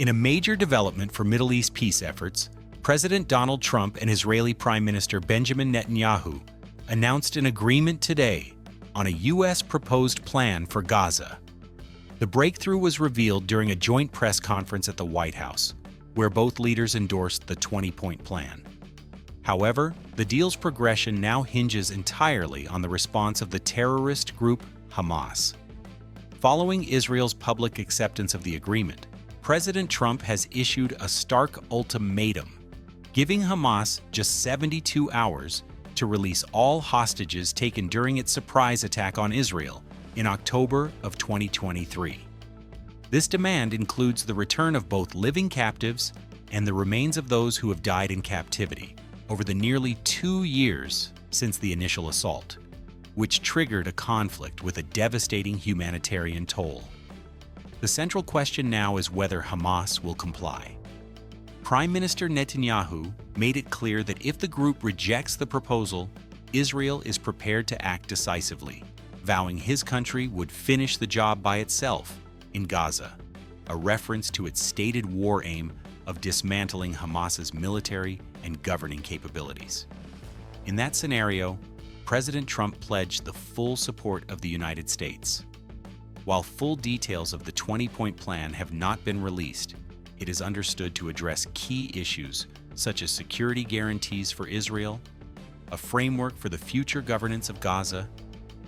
In a major development for Middle East peace efforts, President Donald Trump and Israeli Prime Minister Benjamin Netanyahu announced an agreement today on a U.S. proposed plan for Gaza. The breakthrough was revealed during a joint press conference at the White House, where both leaders endorsed the 20-point plan. However, the deal's progression now hinges entirely on the response of the terrorist group Hamas. Following Israel's public acceptance of the agreement, President Trump has issued a stark ultimatum, giving Hamas just 72 hours to release all hostages taken during its surprise attack on Israel in October of 2023. This demand includes the return of both living captives and the remains of those who have died in captivity over the nearly 2 years since the initial assault, which triggered a conflict with a devastating humanitarian toll. The central question now is whether Hamas will comply. Prime Minister Netanyahu made it clear that if the group rejects the proposal, Israel is prepared to act decisively, vowing his country would finish the job by itself in Gaza, a reference to its stated war aim of dismantling Hamas's military and governing capabilities. In that scenario, President Trump pledged the full support of the United States. While full details of the 20-point plan have not been released, it is understood to address key issues such as security guarantees for Israel, a framework for the future governance of Gaza,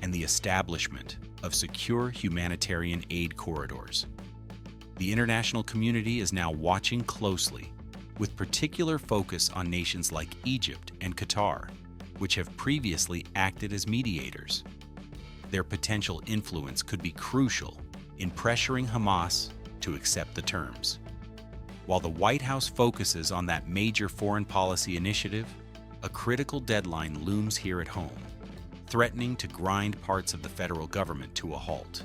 and the establishment of secure humanitarian aid corridors. The international community is now watching closely, with particular focus on nations like Egypt and Qatar, which have previously acted as mediators. Their potential influence could be crucial in pressuring Hamas to accept the terms. While the White House focuses on that major foreign policy initiative, a critical deadline looms here at home, threatening to grind parts of the federal government to a halt.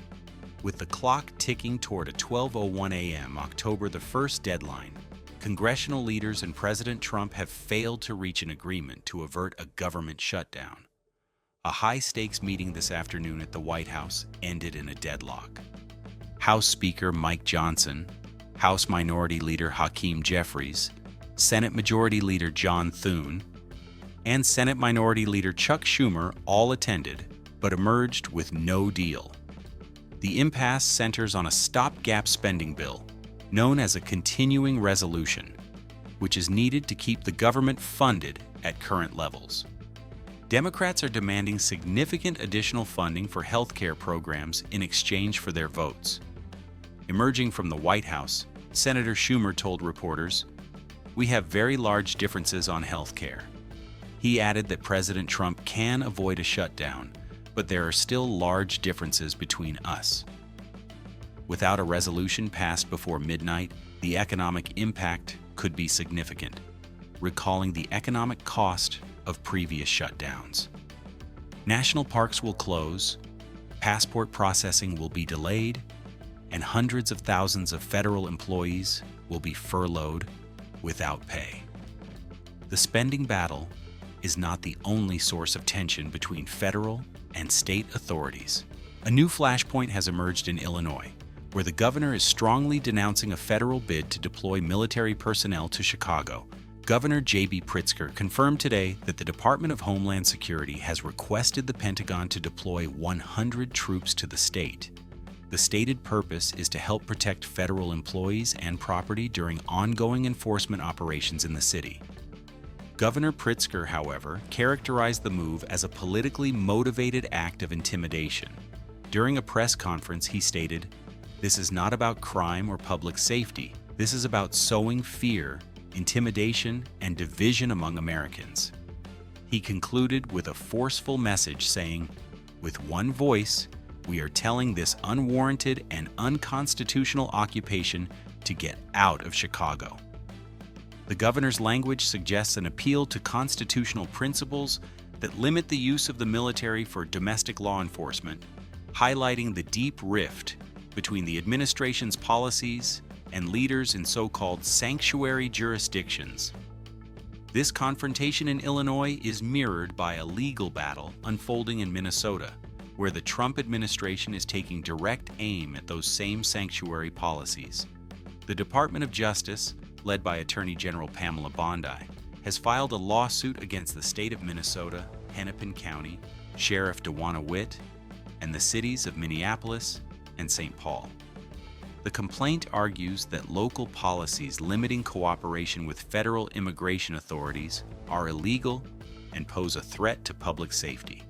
With the clock ticking toward a 12:01 a.m. October the 1st deadline, congressional leaders and President Trump have failed to reach an agreement to avert a government shutdown. A high-stakes meeting this afternoon at the White House ended in a deadlock. House Speaker Mike Johnson, House Minority Leader Hakeem Jeffries, Senate Majority Leader John Thune, and Senate Minority Leader Chuck Schumer all attended, but emerged with no deal. The impasse centers on a stopgap spending bill, known as a continuing resolution, which is needed to keep the government funded at current levels. Democrats are demanding significant additional funding for healthcare programs in exchange for their votes. Emerging from the White House, Senator Schumer told reporters, "We have very large differences on healthcare." He added that President Trump can avoid a shutdown, but there are still large differences between us. Without a resolution passed before midnight, the economic impact could be significant, recalling the economic cost of previous shutdowns. National parks will close, passport processing will be delayed, and hundreds of thousands of federal employees will be furloughed without pay. The spending battle is not the only source of tension between federal and state authorities. A new flashpoint has emerged in Illinois, where the governor is strongly denouncing a federal bid to deploy military personnel to Chicago. Governor J.B. Pritzker confirmed today that the Department of Homeland Security has requested the Pentagon to deploy 100 troops to the state. The stated purpose is to help protect federal employees and property during ongoing enforcement operations in the city. Governor Pritzker, however, characterized the move as a politically motivated act of intimidation. During a press conference, he stated, "This is not about crime or public safety. This is about sowing fear, intimidation, and division among Americans." He concluded with a forceful message saying, "With one voice, we are telling this unwarranted and unconstitutional occupation to get out of Chicago." The governor's language suggests an appeal to constitutional principles that limit the use of the military for domestic law enforcement, highlighting the deep rift between the administration's policies and leaders in so-called sanctuary jurisdictions. This confrontation in Illinois is mirrored by a legal battle unfolding in Minnesota, where the Trump administration is taking direct aim at those same sanctuary policies. The Department of Justice, led by Attorney General Pamela Bondi, has filed a lawsuit against the state of Minnesota, Hennepin County, Sheriff DeWanna Witt, and the cities of Minneapolis and St. Paul. The complaint argues that local policies limiting cooperation with federal immigration authorities are illegal and pose a threat to public safety.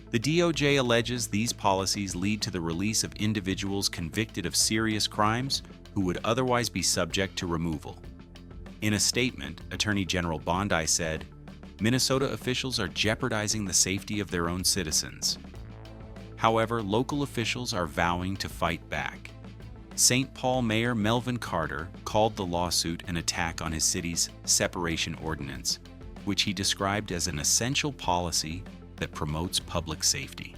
The DOJ alleges these policies lead to the release of individuals convicted of serious crimes who would otherwise be subject to removal. In a statement, Attorney General Bondi said, "Minnesota officials are jeopardizing the safety of their own citizens." However, local officials are vowing to fight back. St. Paul Mayor Melvin Carter called the lawsuit an attack on his city's separation ordinance, which he described as an essential policy that promotes public safety.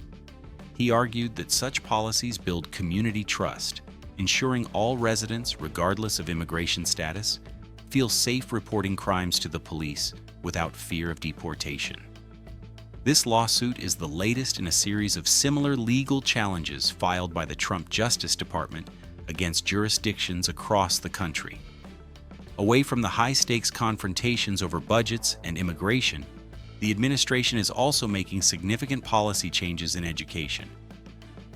He argued that such policies build community trust, ensuring all residents, regardless of immigration status, feel safe reporting crimes to the police without fear of deportation. This lawsuit is the latest in a series of similar legal challenges filed by the Trump Justice Department against jurisdictions across the country. Away from the high-stakes confrontations over budgets and immigration, the administration is also making significant policy changes in education.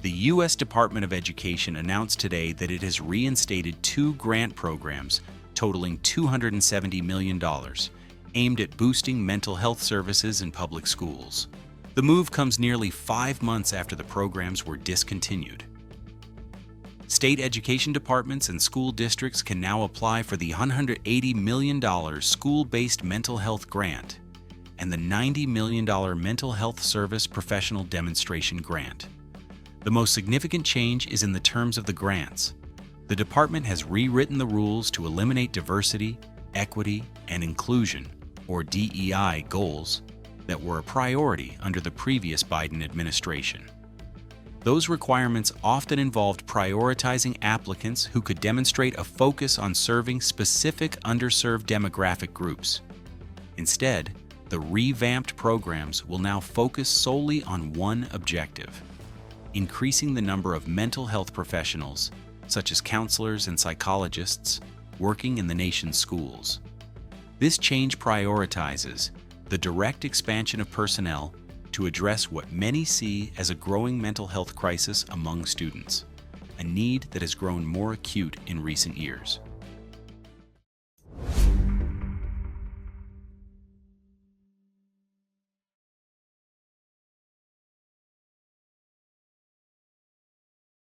The U.S. Department of Education announced today that it has reinstated 2 grant programs totaling $270 million, aimed at boosting mental health services in public schools. The move comes nearly 5 months after the programs were discontinued. State education departments and school districts can now apply for the $180 million school-based mental health grant and the $90 million mental health service professional demonstration grant. The most significant change is in the terms of the grants. The department has rewritten the rules to eliminate diversity, equity, and inclusion, or DEI, goals that were a priority under the previous Biden administration. Those requirements often involved prioritizing applicants who could demonstrate a focus on serving specific underserved demographic groups. Instead, the revamped programs will now focus solely on one objective: increasing the number of mental health professionals, such as counselors and psychologists, working in the nation's schools. This change prioritizes the direct expansion of personnel to address what many see as a growing mental health crisis among students, a need that has grown more acute in recent years.